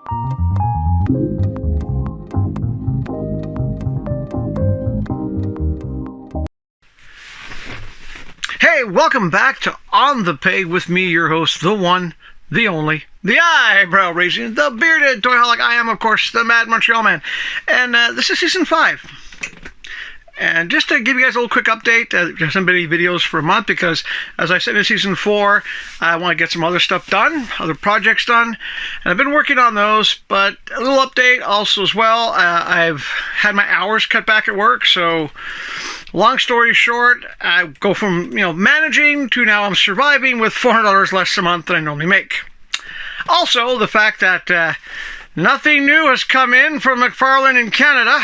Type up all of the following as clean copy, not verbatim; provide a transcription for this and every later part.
Hey, welcome back to On the Peg with me, your host, the one, the only, the eyebrow-raising, the bearded toyholic. I am, of course, the Mad Montreal Man. And this is Season 5. And just to give you guys a little quick update, there's some videos for a month because, as I said in Season 4, I want to get some other stuff done, other projects done. And I've been working on those, but a little update also as well. I've had my hours cut back at work, so long story short, I go from, managing to now I'm surviving with $400 less a month than I normally make. Also, the fact that nothing new has come in from McFarlane in Canada.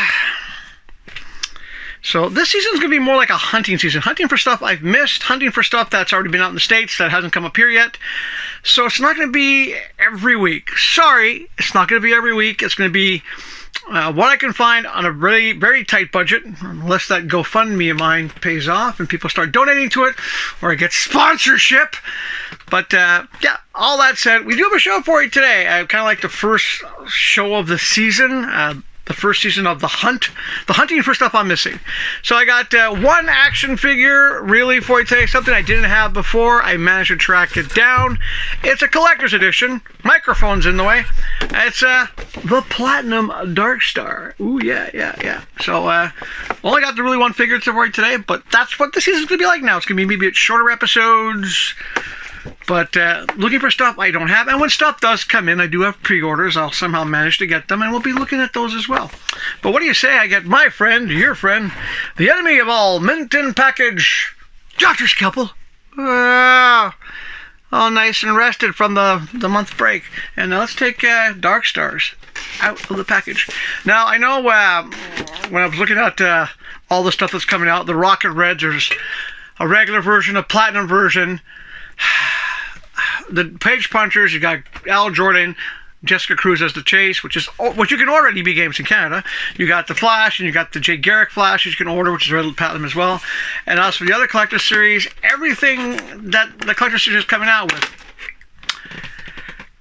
So this season's going to be more like a hunting season. Hunting for stuff I've missed, hunting for stuff that's already been out in the States that hasn't come up here yet. So it's not going to be every week. Sorry, it's not going to be every week. It's going to be what I can find on a really very tight budget, unless that GoFundMe of mine pays off and people start donating to it, or I get sponsorship. But yeah, all that said, we do have a show for you today. I kind of like the first show of the season. The first season of the hunting for stuff I'm missing. So I got one action figure really for you today, something I didn't have before. I managed to track it down. It's a collector's edition. Microphone's in the way. It's the Platinum DARKSTAR. Ooh, yeah. So only got the really one figure for you today, but that's what the season's going to be like now. It's going to be maybe shorter episodes. But looking for stuff I don't have. And when stuff does come in, I do have pre-orders. I'll somehow manage to get them, and we'll be looking at those as well. But what do you say I get my friend, your friend, the enemy of all mint and package, Dr. Scalpel. All nice and rested from the month break. And now let's take DARKSTARS out of the package. Now, I know when I was looking at all the stuff that's coming out, the Rocket Reds, there's a regular version, a Platinum version. The Page Punchers, you got Al Jordan, Jessica Cruz as the Chase, which you can order at EB Games in Canada. You got the Flash, and you got the Jay Garrick Flash, which you can order, which is Red Platinum as well. And also the other collector series, everything that the collector series is coming out with.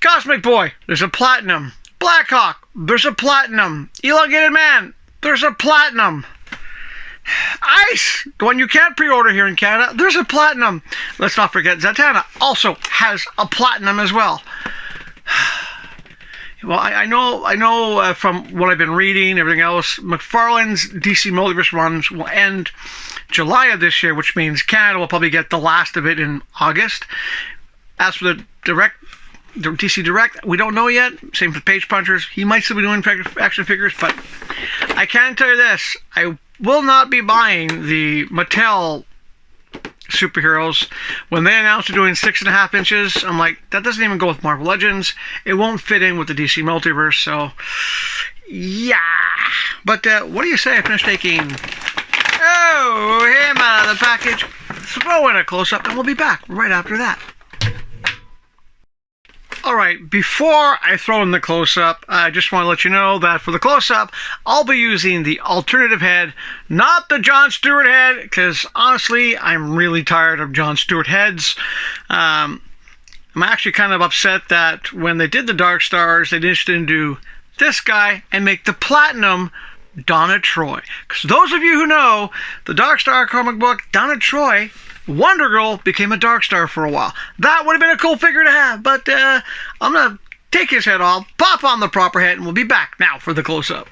Cosmic Boy, there's a Platinum. Blackhawk, there's a Platinum. Elongated Man, there's a Platinum. Ice, the one you can't pre-order here in Canada, there's a Platinum. Let's not forget Zatanna also has a Platinum as well. Well, I know from what I've been reading, everything else, McFarlane's DC Multiverse runs will end July of this year, which means Canada will probably get the last of it in August. As for the DC Direct, we don't know yet. Same for Page Punchers. He might still be doing action figures, but I can tell you this. I will not be buying the Mattel superheroes. When they announced they're doing 6.5 inches, I'm like, that doesn't even go with Marvel Legends. It won't fit in with the DC Multiverse, so yeah. But what do you say I finish taking him out of the package, throw in a close-up, and we'll be back right after that. Alright, before I throw in the close-up, I just want to let you know that for the close-up, I'll be using the alternative head, not the Jon Stewart head, because honestly, I'm really tired of Jon Stewart heads. I'm actually kind of upset that when they did the DARKSTARS, they didn't do this guy and make the Platinum Donna Troy. Because those of you who know, the DARKSTAR comic book, Donna Troy, Wonder Girl became a DARKSTAR for a while. That would have been a cool figure to have, but I'm going to take his head off, pop on the proper head, and we'll be back now for the close-up.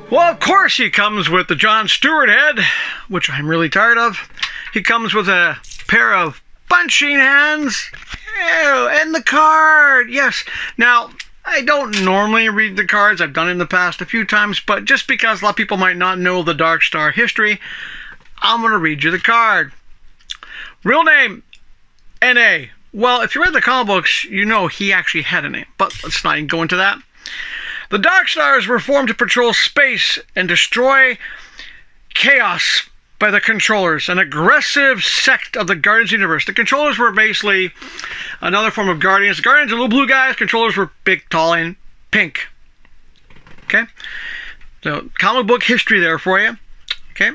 Well, of course he comes with the Jon Stewart head, which I'm really tired of. He comes with a pair of punching hands. Ew, and the card. Yes. Now, I don't normally read the cards. I've done it in the past a few times, but just because a lot of people might not know the DARKSTAR history, I'm going to read you the card. Real name, N.A. Well, if you read the comic books, you know he actually had a name, but let's not even go into that. The DARKSTARs were formed to patrol space and destroy chaos by the Controllers, an aggressive sect of the Guardians of the Universe. The Controllers were basically another form of Guardians. The Guardians are little blue guys. Controllers were big, tall, and pink. Okay? So, comic book history there for you. Okay?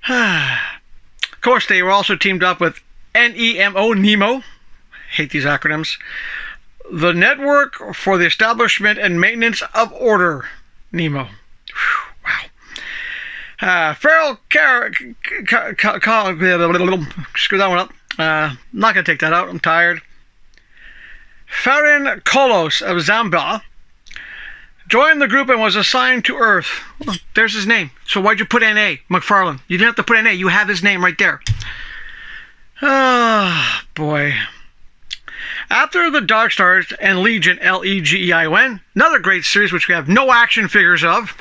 Of course, they were also teamed up with Nemo. Hate these acronyms. The Network for the Establishment and Maintenance of Order. Nemo. Whew, wow. Feral screw that one up. Not going to take that out. I'm tired. Farin Kolos of Zambia joined the group and was assigned to Earth. Well, there's his name. So why'd you put N.A. McFarlane? You didn't have to put N.A. You have his name right there. Oh, boy. After the DARKSTARS and Legion, Legion, another great series which we have no action figures of.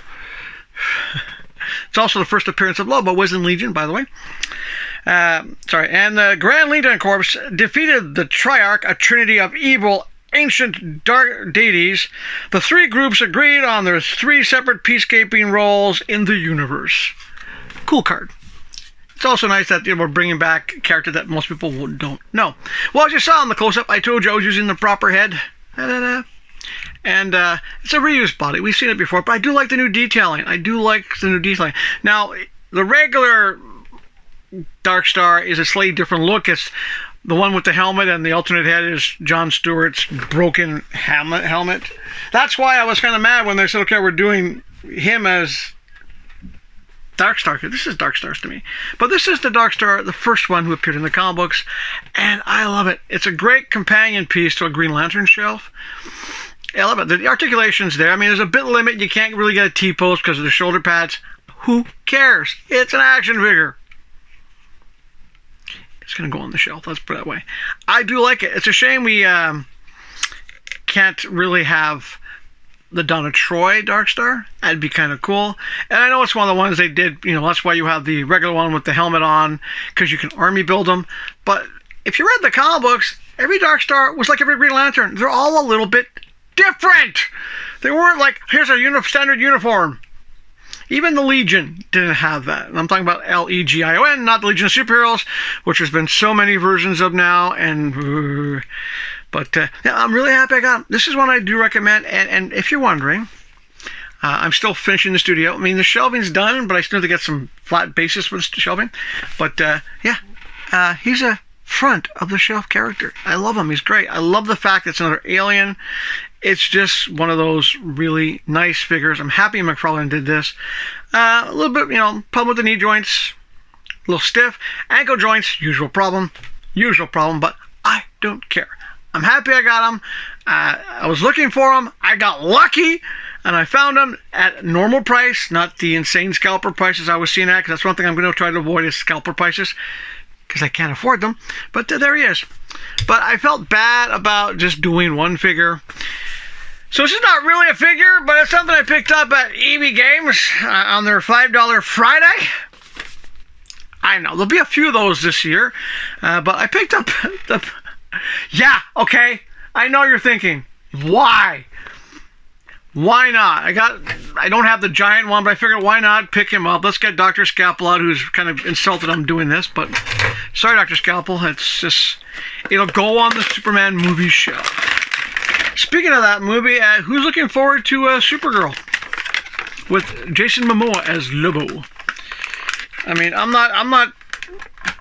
It's also the first appearance of Lobo, was in Legion, by the way. And the Grand Legion Corps defeated the Triarch, a trinity of evil, ancient dark deities. The three groups agreed on their three separate peacekeeping roles in the universe. Cool card. It's also nice that we're bringing back a character that most people don't know. Well, as you saw in the close-up, I told you I was using the proper head. And it's a reused body. We've seen it before, but I do like the new detailing. Now, the regular DARKSTAR is a slightly different look. It's the one with the helmet, and the alternate head is Jon Stewart's broken helmet. That's why I was kind of mad when they said, okay, we're doing him as DARKSTAR. This is DARKSTARS to me. But this is the DARKSTAR, the first one who appeared in the comic books, and I love it. It's a great companion piece to a Green Lantern shelf. I love it. The articulation's there. I mean, there's a bit limit. You can't really get a T-post because of the shoulder pads. Who cares? It's an action figure. It's going to go on the shelf. Let's put it that way. I do like it. It's a shame we can't really have the Donna Troy DARKSTAR. That'd be kind of cool. And I know it's one of the ones they did, that's why you have the regular one with the helmet on, because you can army build them. But if you read the comic books, every DARKSTAR was like every Green Lantern. They're all a little bit different. They weren't like, here's our standard uniform. Even the Legion didn't have that. And I'm talking about Legion, not the Legion of Superheroes, which there's been so many versions of now. But yeah, I'm really happy I got them. This is one I do recommend. And if you're wondering, I'm still finishing the studio. I mean, the shelving's done, but I still have to get some flat bases for the shelving. But yeah, he's a front of the shelf character. I love him. He's great. I love the fact that it's another alien. It's just one of those really nice figures. I'm happy McFarlane did this. A little bit, problem with the knee joints. A little stiff. Ankle joints, usual problem, but I don't care. I'm happy I got them. I was looking for them. I got lucky, and I found them at normal price, not the insane scalper prices I was seeing at, because that's one thing I'm going to try to avoid is scalper prices, because I can't afford them. But there he is. But I felt bad about just doing one figure. So this is not really a figure, but it's something I picked up at EB Games on their $5 Friday. I know, there'll be a few of those this year, but I picked up the... Yeah, okay, I know you're thinking, why? Why not? I don't have the giant one, but I figured why not pick him up. Let's get Dr. Scalpel out, who's kind of insulted I'm doing this, but sorry, Dr. Scalpel, it'll go on the Superman movie shelf. Speaking of that movie, who's looking forward to Supergirl with Jason Momoa as Lobo? I mean, I'm not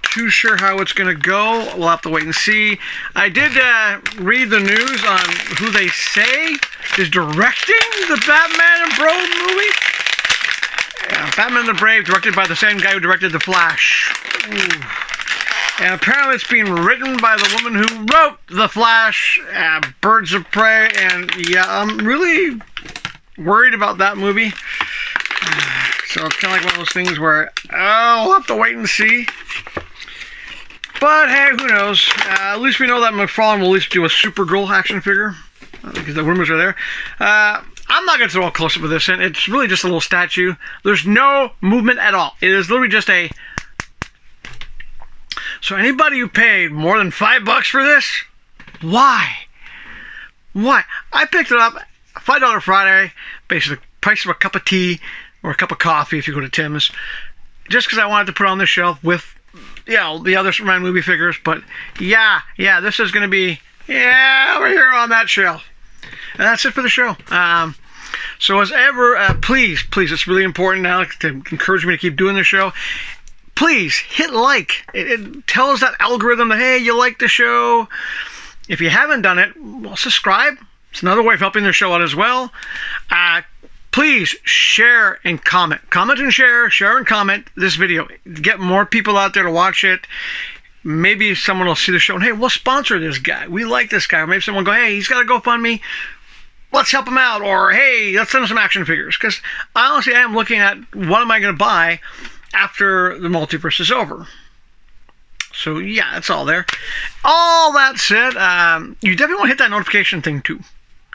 too sure how it's going to go. We'll have to wait and see. I did read the news on who they say is directing the Batman and Brave movie. Yeah, Batman the Brave, directed by the same guy who directed The Flash. Ooh. And apparently it's being written by the woman who wrote The Flash, Birds of Prey, and yeah, I'm really worried about that movie. So it's kind of like one of those things where, oh, we'll have to wait and see. But hey, who knows? At least we know that McFarlane will at least do a Supergirl action figure, because the rumors are there. I'm not going to throw a close-up of this in. It's really just a little statue. There's no movement at all. It is literally just a... So anybody who paid more than $5 for this, why? Why? I picked it up, $5 Friday, basically the price of a cup of tea or a cup of coffee if you go to Tim's, just because I wanted to put it on the shelf with, the other Superman movie figures. But yeah, this is going to be, over here on that shelf. And that's it for the show. So as ever, please, it's really important now to encourage me to keep doing the show. Please hit like. It tells that algorithm that, hey, you like the show. If you haven't done it, well, subscribe. It's another way of helping the show out as well. Please share and comment. Comment and share and comment this video. Get more people out there to watch it. Maybe someone will see the show and, hey, we'll sponsor this guy. We like this guy. Or maybe someone will go, hey, he's got a GoFundMe. Let's help him out. Or, hey, let's send him some action figures. Because honestly, I am looking at what am I going to buy after the multiverse is over. So yeah, that's all there. All that said, you definitely want to hit that notification thing too.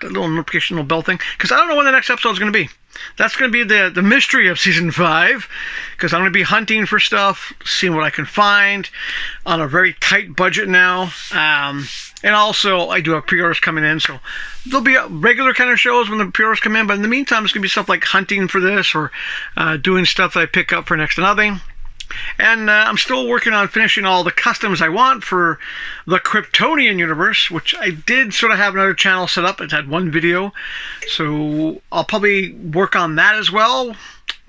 That little notification, little bell thing. Because I don't know when the next episode is going to be. That's going to be the mystery of Season 5. Because I'm going to be hunting for stuff, seeing what I can find on a very tight budget now. And also, I do have pre-orders coming in. So there'll be regular kind of shows when the pre-orders come in. But in the meantime, it's going to be stuff like hunting for this or doing stuff that I pick up for next to nothing. And I'm still working on finishing all the customs I want for the Kryptonian universe, which I did sort of have another channel set up. It had one video, so I'll probably work on that as well.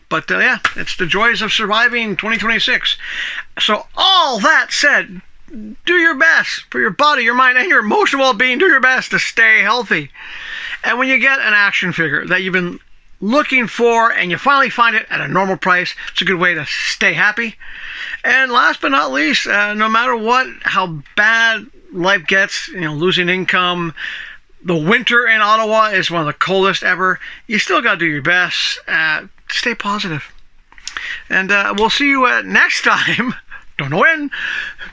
But yeah, it's the joys of surviving 2026. So all that said, do your best for your body, your mind, and your emotional well-being. Do your best to stay healthy. And when you get an action figure that you've been looking for and you finally find it at a normal price, it's a good way to stay happy. And last but not least, no matter what, how bad life gets, losing income, the winter in Ottawa is one of the coldest ever, you still got to do your best. Stay positive. And we'll see you next time. Don't know when,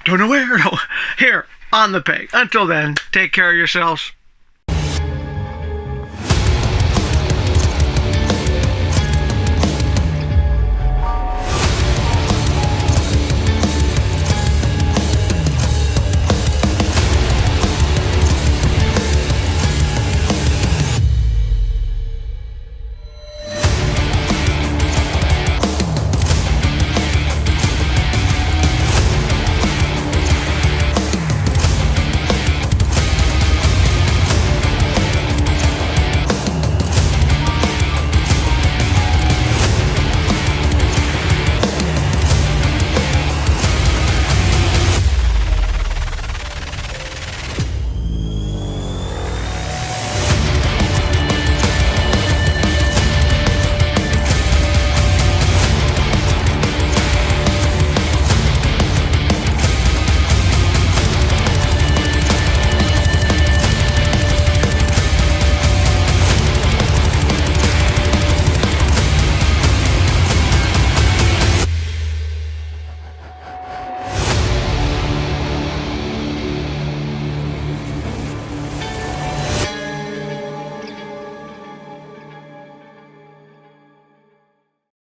don't know where, no, here on the peg. Until then, take care of yourselves.